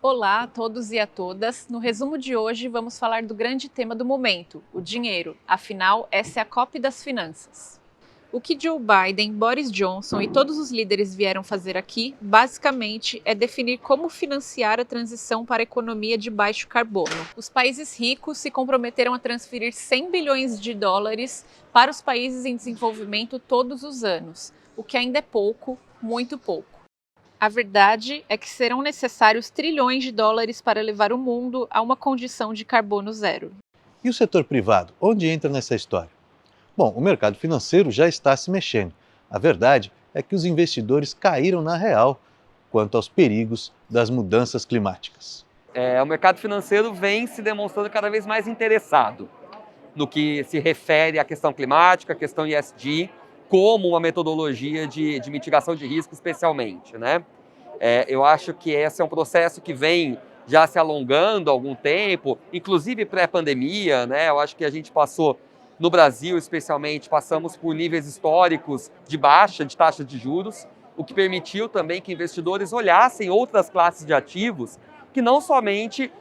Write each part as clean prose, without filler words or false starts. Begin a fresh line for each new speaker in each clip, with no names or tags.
Olá a todos e a todas. No resumo de hoje, vamos falar do grande tema do momento, o dinheiro. Afinal, essa é a COP das finanças. O que Joe Biden, Boris Johnson e todos os líderes vieram fazer aqui, basicamente, é definir como financiar a transição para a economia de baixo carbono. Os países ricos se comprometeram a transferir 100 bilhões de dólares para os países em desenvolvimento todos os anos, o que ainda é pouco, muito pouco. A verdade é que serão necessários trilhões de dólares para levar o mundo a uma condição de carbono zero.
E o setor privado, onde entra nessa história? Bom, o mercado financeiro já está se mexendo. A verdade é que os investidores caíram na real quanto aos perigos das mudanças climáticas.
O mercado financeiro vem se demonstrando cada vez mais interessado no que se refere à questão climática, à questão ESG, como uma metodologia de mitigação de risco especialmente, né? Eu acho que esse é um processo que vem já se alongando há algum tempo, inclusive pré-pandemia, né? Eu acho que a gente passou, no Brasil especialmente, passamos por níveis históricos de baixa de taxa de juros, o que permitiu também que investidores olhassem outras classes de ativos que não somente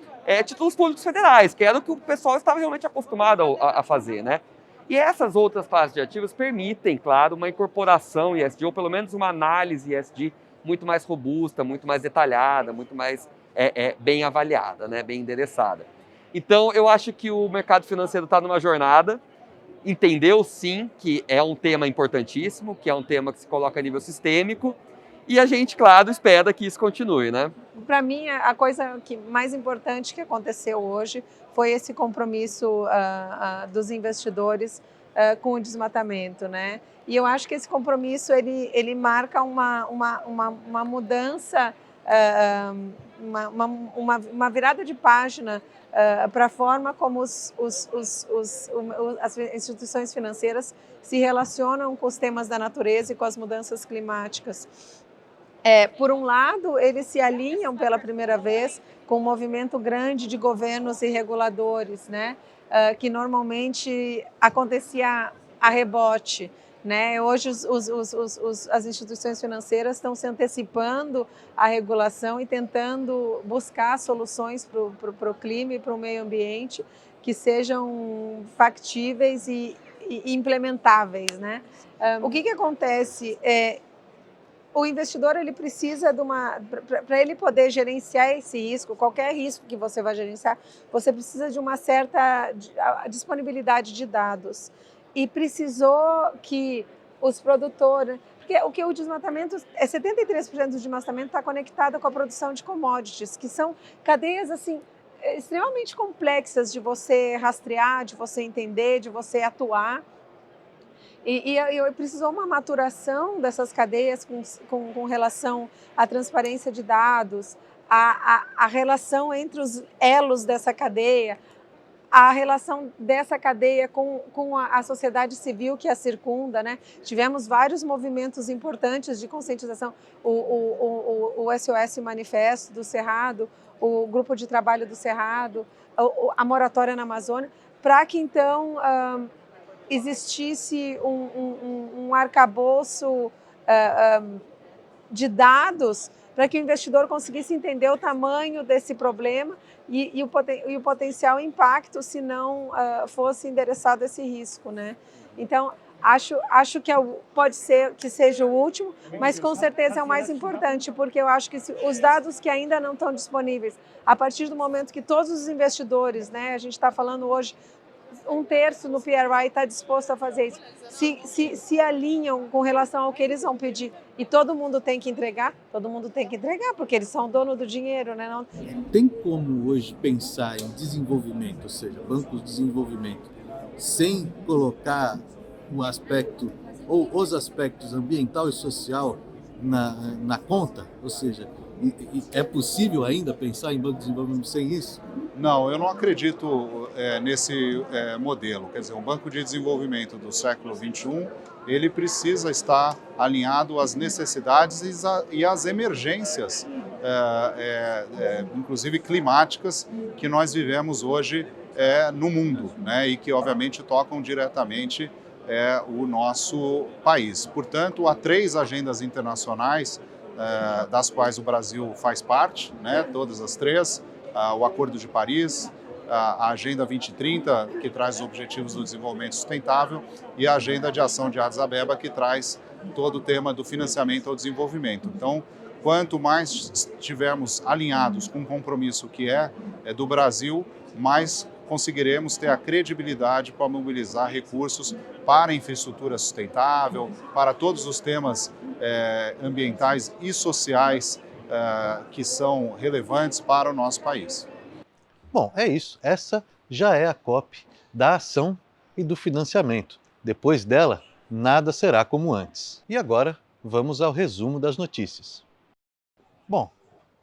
títulos públicos federais, que era o que o pessoal estava realmente acostumado a fazer, né? E essas outras classes de ativos permitem, claro, uma incorporação ESG, ou pelo menos uma análise ESG muito mais robusta, muito mais detalhada, muito mais bem avaliada, né? Bem endereçada. Então, eu acho que o mercado financeiro está numa jornada, entendeu sim que é um tema importantíssimo, que é um tema que se coloca a nível sistêmico, e a gente, claro, espera que isso continue, né?
Para mim, a coisa mais importante que aconteceu hoje foi esse compromisso dos investidores com o desmatamento, né? E eu acho que esse compromisso ele marca uma mudança, uma virada de página para a forma como as instituições financeiras se relacionam com os temas da natureza e com as mudanças climáticas. Por um lado, eles se alinham pela primeira vez com um movimento grande de governos e reguladores, né? Que normalmente acontecia a rebote, né? Hoje as instituições financeiras estão se antecipando à regulação e tentando buscar soluções para o clima e para o meio ambiente que sejam factíveis e implementáveis, né? O que acontece o investidor ele precisa para ele poder gerenciar esse risco, qualquer risco que você vai gerenciar, você precisa de uma certa disponibilidade de dados. E precisou que os produtores, porque o desmatamento, 73% do desmatamento está conectado com a produção de commodities, que são cadeias assim extremamente complexas de você rastrear, de você entender, de você atuar. E precisou uma maturação dessas cadeias com relação à transparência de dados, a relação entre os elos dessa cadeia, a relação dessa cadeia com a sociedade civil que a circunda, né? Tivemos vários movimentos importantes de conscientização, o SOS Manifesto do Cerrado, o Grupo de Trabalho do Cerrado, a moratória na Amazônia, para que então existisse um arcabouço de dados para que o investidor conseguisse entender o tamanho desse problema e o potencial impacto se não fosse endereçado esse risco, né? Então, acho que pode ser que seja o último, mas com certeza é o mais importante, porque eu acho que os dados que ainda não estão disponíveis, a partir do momento que todos os investidores, né, a gente está falando hoje, 1/3 no PRI está disposto a fazer isso, se alinham com relação ao que eles vão pedir e todo mundo tem que entregar, porque eles são dono do dinheiro, né? Não...
Tem como hoje pensar em desenvolvimento, ou seja, bancos de desenvolvimento, sem colocar o aspecto ou os aspectos ambiental e social na conta? Ou seja, é possível ainda pensar em banco de desenvolvimento sem isso?
Não, eu não acredito nesse modelo. Quer dizer, um banco de desenvolvimento do século XXI, ele precisa estar alinhado às necessidades e às emergências, inclusive climáticas, que nós vivemos hoje no mundo, né, e que obviamente tocam diretamente o nosso país. Portanto, há 3 agendas internacionais das quais o Brasil faz parte, né, todas as três, o Acordo de Paris, a Agenda 2030, que traz os Objetivos do Desenvolvimento Sustentável, e a Agenda de Ação de Addis Abeba, que traz todo o tema do financiamento ao desenvolvimento. Então, quanto mais estivermos alinhados com o compromisso que é do Brasil, mais conseguiremos ter a credibilidade para mobilizar recursos para a infraestrutura sustentável, para todos os temas ambientais e sociais que são relevantes para o nosso país.
Bom, é isso. Essa já é a COP da ação e do financiamento. Depois dela, nada será como antes. E agora, vamos ao resumo das notícias. Bom,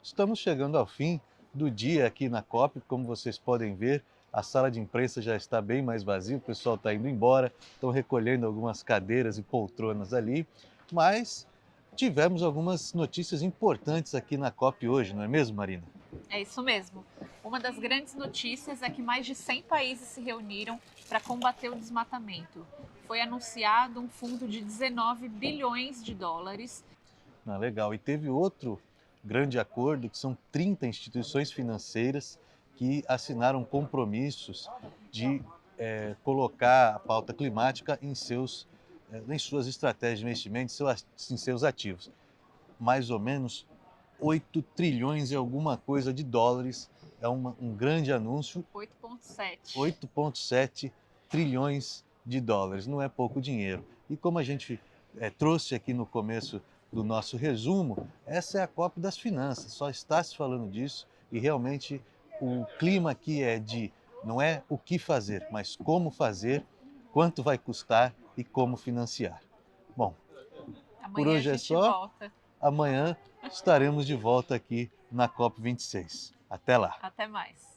estamos chegando ao fim do dia aqui na COP. Como vocês podem ver, a sala de imprensa já está bem mais vazia, o pessoal está indo embora, estão recolhendo algumas cadeiras e poltronas ali, mas tivemos algumas notícias importantes aqui na COP hoje, não é mesmo, Marina?
É isso mesmo. Uma das grandes notícias é que mais de 100 países se reuniram para combater o desmatamento. Foi anunciado um fundo de 19 bilhões de dólares.
Legal. E teve outro grande acordo, que são 30 instituições financeiras que assinaram compromissos de colocar a pauta climática em suas estratégias de investimento, em seus ativos. Mais ou menos 8 trilhões e alguma coisa de dólares, é um grande anúncio. 8,7 trilhões de dólares, não é pouco dinheiro. E como a gente trouxe aqui no começo do nosso resumo, essa é a COP das finanças, só está se falando disso e realmente o clima aqui não é o que fazer, mas como fazer, quanto vai custar e como financiar. Bom, por hoje é só.
Volta.
Amanhã estaremos de volta aqui na COP26. Até lá.
Até mais.